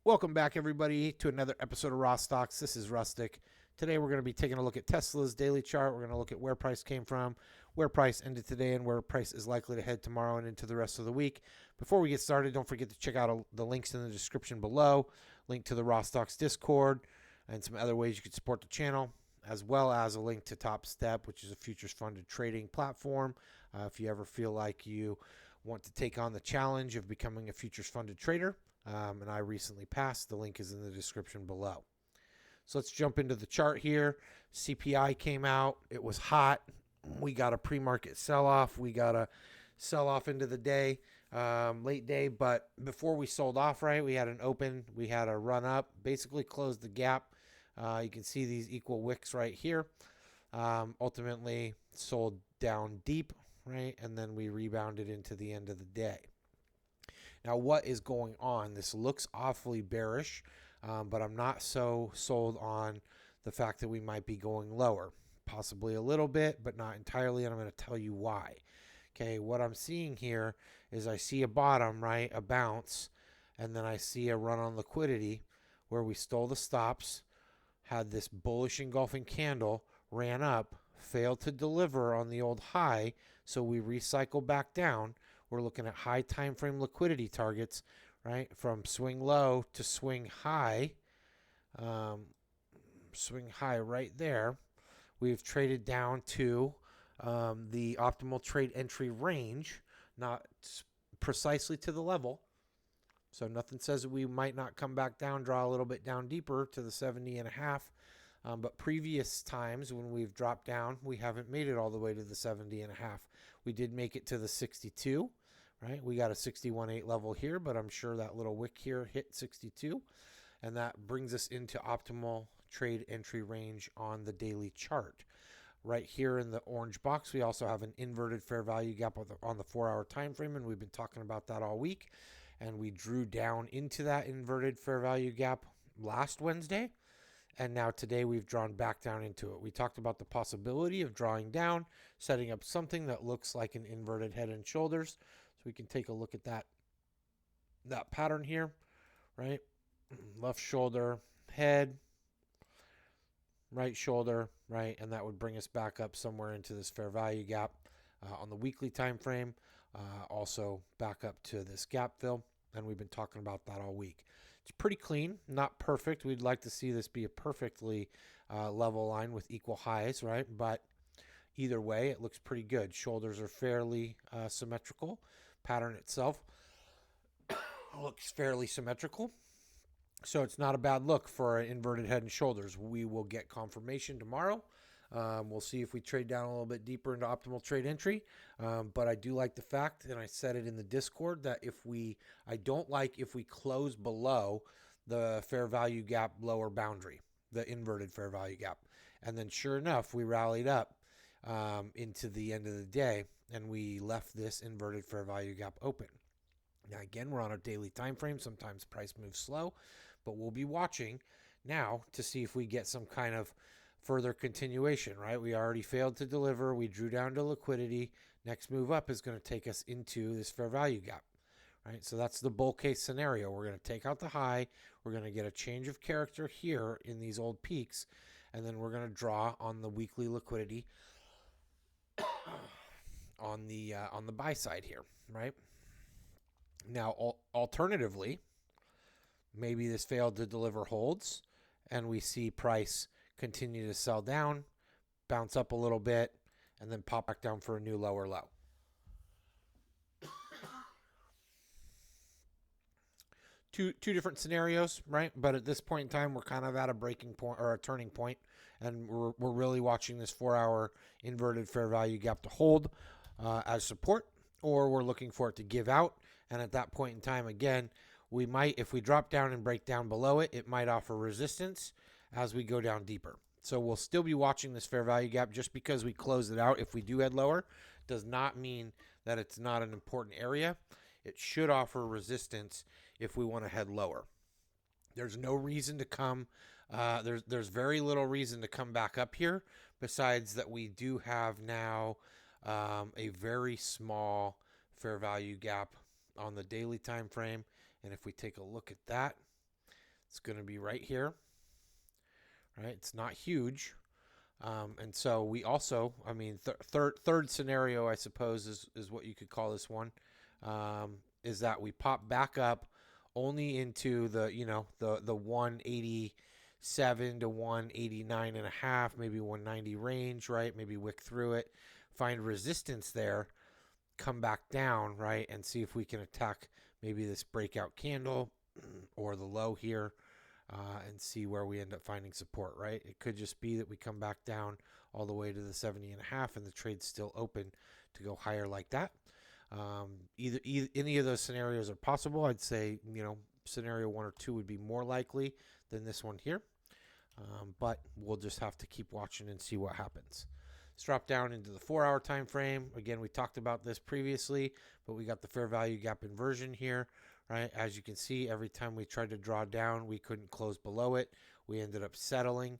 Welcome back, everybody, to another episode of Rawstocks. This is Rustic. Today, we're going to be taking a look at Tesla's daily chart. We're going to look at where price came from, where price ended today, and where price is likely to head tomorrow and into the rest of the week. Before we get started, don't forget to check out the links in the description below, link to the Rawstocks Discord, and some other ways you can support the channel, as well as a link to Top Step, which is a futures-funded trading platform. If you ever feel like you want to take on the challenge of becoming a futures-funded trader, and I recently passed. The link is in the description below. So let's jump into the chart here. CPI came out. It was hot. We got a pre-market sell-off. We got a sell-off into the day, late day. But before we sold off, right, we had an open. We had a run up, basically closed the gap. You can see these equal wicks right here. Ultimately sold down deep, right, and then we rebounded into the end of the day. Now, what is going on? This looks awfully bearish, but I'm not so sold on the fact that we might be going lower. Possibly a little bit, but not entirely, and I'm going to tell you why. Okay, what I'm seeing here is I see a bottom, right, a bounce, and then I see a run on liquidity where we stole the stops, had this bullish engulfing candle, ran up, failed to deliver on the old high, so we recycle back down. We're looking at high time frame liquidity targets, right? From swing low to swing high. Swing high right there. We've traded down to the optimal trade entry range, not precisely to the level. So nothing says we might not come back down, draw a little bit down deeper to the 70.5. But previous times when we've dropped down, we haven't made it all the way to the 70.5. We did make it to the 62, right? We got a 61.8 level here, but I'm sure that little wick here hit 62. And that brings us into optimal trade entry range on the daily chart. Right here in the orange box, we also have an inverted fair value gap on the 4-hour time frame, and we've been talking about that all week. And we drew down into that inverted fair value gap last Wednesday. And now today we've drawn back down into it. We talked about the possibility of drawing down, setting up something that looks like an inverted head and shoulders. So we can take a look at that pattern here, right? Left shoulder, head, right shoulder, right? And that would bring us back up somewhere into this fair value gap on the weekly time frame. Also back up to this gap fill. And we've been talking about that all week. It's pretty clean, not perfect. We'd like to see this be a perfectly level line with equal highs, right? But either way, it looks pretty good. Shoulders are fairly symmetrical. Pattern itself looks fairly symmetrical. So it's not a bad look for an inverted head and shoulders. We will get confirmation tomorrow. We'll see if we trade down a little bit deeper into optimal trade entry. But I do like the fact, and I said it in the Discord, that I don't like if we close below the fair value gap lower boundary, the inverted fair value gap. And then sure enough, we rallied up into the end of the day, and we left this inverted fair value gap open. Now, again, we're on a daily time frame. Sometimes price moves slow, but we'll be watching now to see if we get some kind of further continuation, right? We already failed to deliver. We drew down to liquidity. Next move up is going to take us into this fair value gap, right? So that's the bull case scenario. We're going to take out the high. We're going to get a change of character here in these old peaks, and then we're going to draw on the weekly liquidity on the buy side here, right? Now, alternatively, maybe this failed to deliver holds, and we see price continue to sell down, bounce up a little bit, and then pop back down for a new lower low. Two different scenarios, right? But at this point in time, we're kind of at a breaking point or a turning point, and we're really watching this 4-hour inverted fair value gap to hold as support, or we're looking for it to give out. And at that point in time, again, we might, if we drop down and break down below it, it might offer resistance as we go down deeper. So we'll still be watching this fair value gap. Just because we close it out if we do head lower does not mean that it's not an important area. It should offer resistance if we want to head lower. There's no reason to come. There's very little reason to come back up here, besides that we do have now a very small fair value gap on the daily time frame. And if we take a look at that, It's going to be right here, right? It's not huge. And so we also, I mean, third scenario, I suppose, is what you could call this one, is that we pop back up only into the, the 187 to 189 and a half, maybe 190 range, right? Maybe wick through it, find resistance there, come back down, right? And see if we can attack maybe this breakout candle or the low here. And see where we end up finding support, right? It could just be that we come back down all the way to the 70 and a half and the trade's still open to go higher like that. Either any of those scenarios are possible. I'd say, scenario 1 or 2 would be more likely than this one here. But we'll just have to keep watching and see what happens. Let's drop down into the 4-hour time frame. Again, we talked about this previously, but we got the fair value gap inversion here. Right, as you can see, every time we tried to draw down, we couldn't close below it. We ended up settling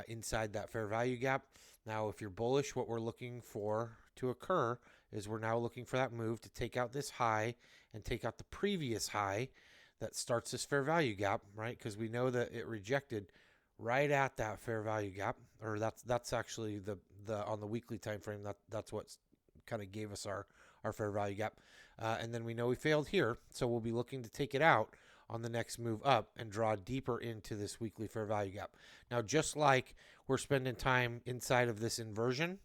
inside that fair value gap. Now, if you're bullish, what we're looking for to occur is we're now looking for that move to take out this high and take out the previous high that starts this fair value gap, right? Because we know that it rejected right at that fair value gap, or that's actually the on the weekly time frame. That's what kind of gave us our fair value gap. And then we know we failed here, so we'll be looking to take it out on the next move up and draw deeper into this weekly fair value gap. Now, just like we're spending time inside of this inversion,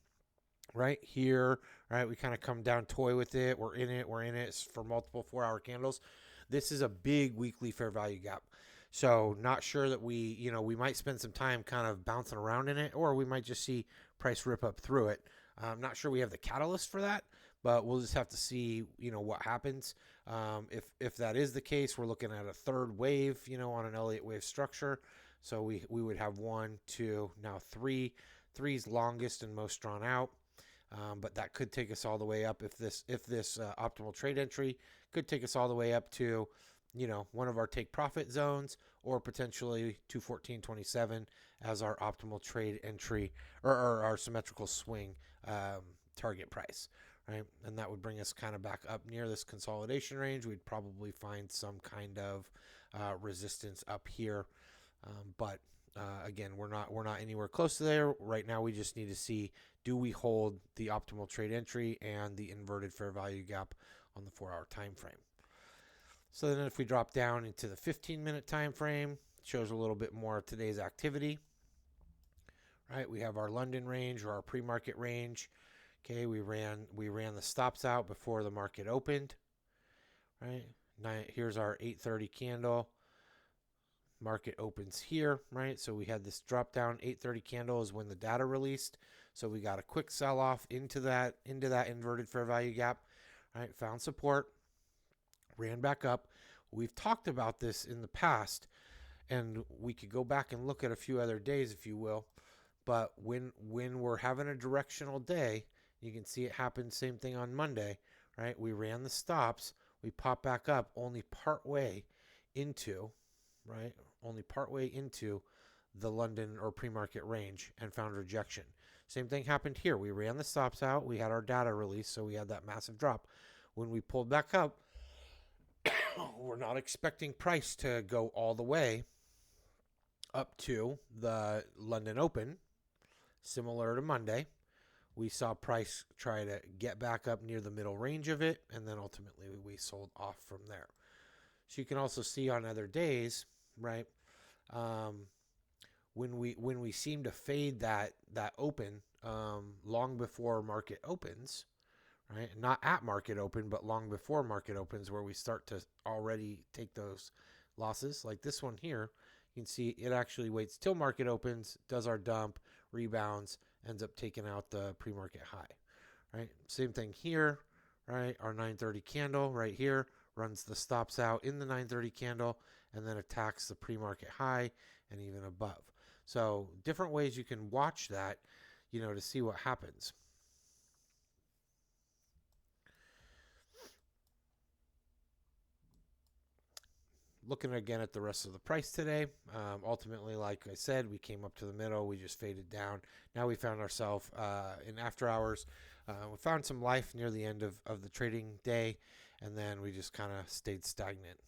right here, right, we kind of come down, toy with it. We're in it for multiple 4-hour candles. This is a big weekly fair value gap. So not sure that we might spend some time kind of bouncing around in it, or we might just see price rip up through it. I'm not sure we have the catalyst for that, but we'll just have to see, what happens. If that is the case, we're looking at a third wave, on an Elliott wave structure. So we would have 1, 2, now 3. 3 is longest and most drawn out. But that could take us all the way up if this optimal trade entry could take us all the way up to, one of our take profit zones, or potentially 214.27 as our optimal trade entry or our symmetrical swing target price. Right, and that would bring us kind of back up near this consolidation range. We'd probably find some kind of resistance up here, but again, we're not anywhere close to there right now. We just need to see, do we hold the optimal trade entry and the inverted fair value gap on the 4-hour time frame. So then, if we drop down into the 15-minute time frame, it shows a little bit more of today's activity. Right, we have our London range or our pre-market range. Okay, we ran the stops out before the market opened, right? Here's our 8:30 candle. Market opens here, right? So we had this drop down. 8:30 candle is when the data released. So we got a quick sell off into that inverted fair value gap, right? Found support, ran back up. We've talked about this in the past, and we could go back and look at a few other days, if you will. But when we're having a directional day, you can see it happen, same thing on Monday, right? We ran the stops, we pop back up only partway into, right? Only partway into the London or pre-market range and found rejection. Same thing happened here. We ran the stops out, we had our data release, so we had that massive drop. When we pulled back up, we're not expecting price to go all the way up to the London Open, similar to Monday. We saw price try to get back up near the middle range of it, and then ultimately we sold off from there. So you can also see on other days, right, when we seem to fade that open long before market opens, right, not at market open, but long before market opens, where we start to already take those losses. Like this one here, you can see it actually waits till market opens, does our dump, rebounds, ends up taking out the pre-market high, right? Same thing here, right? Our 9:30 candle right here runs the stops out in the 9:30 candle and then attacks the pre-market high and even above. So different ways you can watch that, to see what happens. Looking again at the rest of the price today, ultimately, like I said, we came up to the middle. We just faded down. Now we found ourselves in after hours. We found some life near the end of the trading day, and then we just kind of stayed stagnant.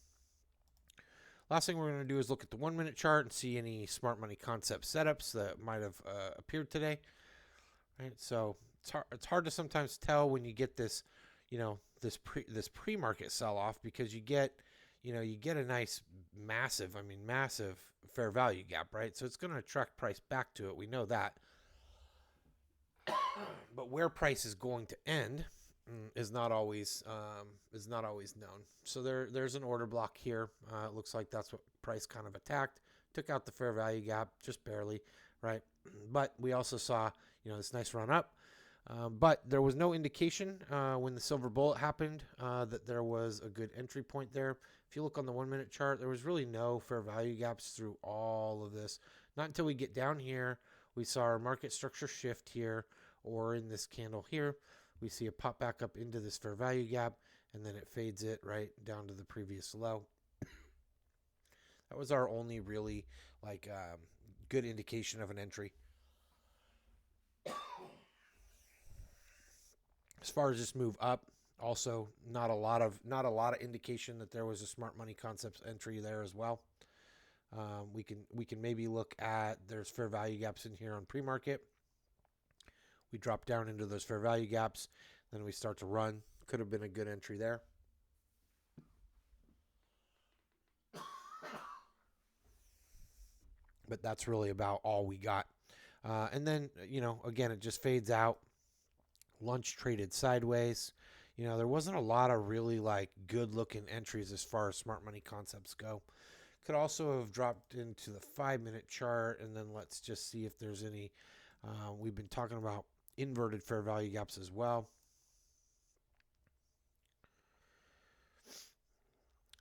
Last thing we're going to do is look at the 1 minute chart and see any smart money concept setups that might have appeared today. Right, so it's hard to sometimes tell when you get this, this pre-market sell-off, because you get a nice massive fair value gap, right? So it's going to attract price back to it. We know that. But where price is going to end is not always known. So there's an order block here. It looks like that's what price kind of attacked. Took out the fair value gap just barely, right? But we also saw this nice run up. But there was no indication when the silver bullet happened that there was a good entry point there. If you look on the 1 minute chart, there was really no fair value gaps through all of this. Not until we get down here, we saw our market structure shift here, or in this candle here, we see it pop back up into this fair value gap, and then it fades it right down to the previous low. That was our only really good indication of an entry. As far as this move up, also not a lot of indication that there was a smart money concepts entry there as well. We can maybe look at, there's fair value gaps in here on pre-market. We drop down into those fair value gaps, then we start to run. Could have been a good entry there. But that's really about all we got. And then, again, it just fades out. Lunch traded sideways. There wasn't a lot of really good looking entries as far as smart money concepts go. Could also have dropped into the 5 minute chart, and then let's just see if there's any. We've been talking about inverted fair value gaps as well.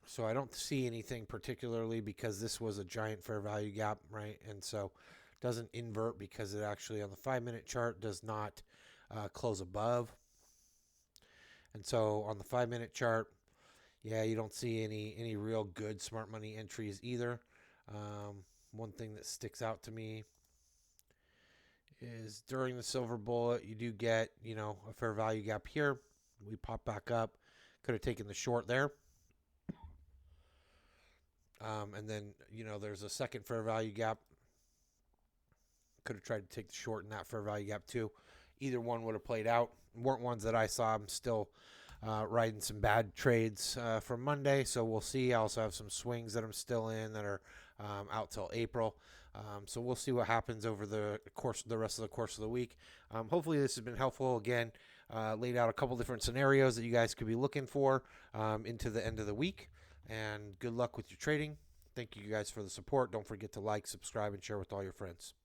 So I don't see anything particularly, because this was a giant fair value gap, right? And so it doesn't invert because it actually on the 5 minute chart does not close above. And so on the 5 minute chart, you don't see any real good smart money entries either. One thing that sticks out to me is during the silver bullet, you do get, a fair value gap here. We pop back up. Could have taken the short there. And then, there's a second fair value gap. Could have tried to take the short in that fair value gap too. Either one would have played out. Weren't ones that I saw. I'm still riding some bad trades from Monday, so we'll see. I also have some swings that I'm still in that are out till April. So we'll see what happens over the rest of the course of the week. Hopefully this has been helpful. Again, laid out a couple different scenarios that you guys could be looking for into the end of the week. And good luck with your trading. Thank you guys for the support. Don't forget to like, subscribe, and share with all your friends.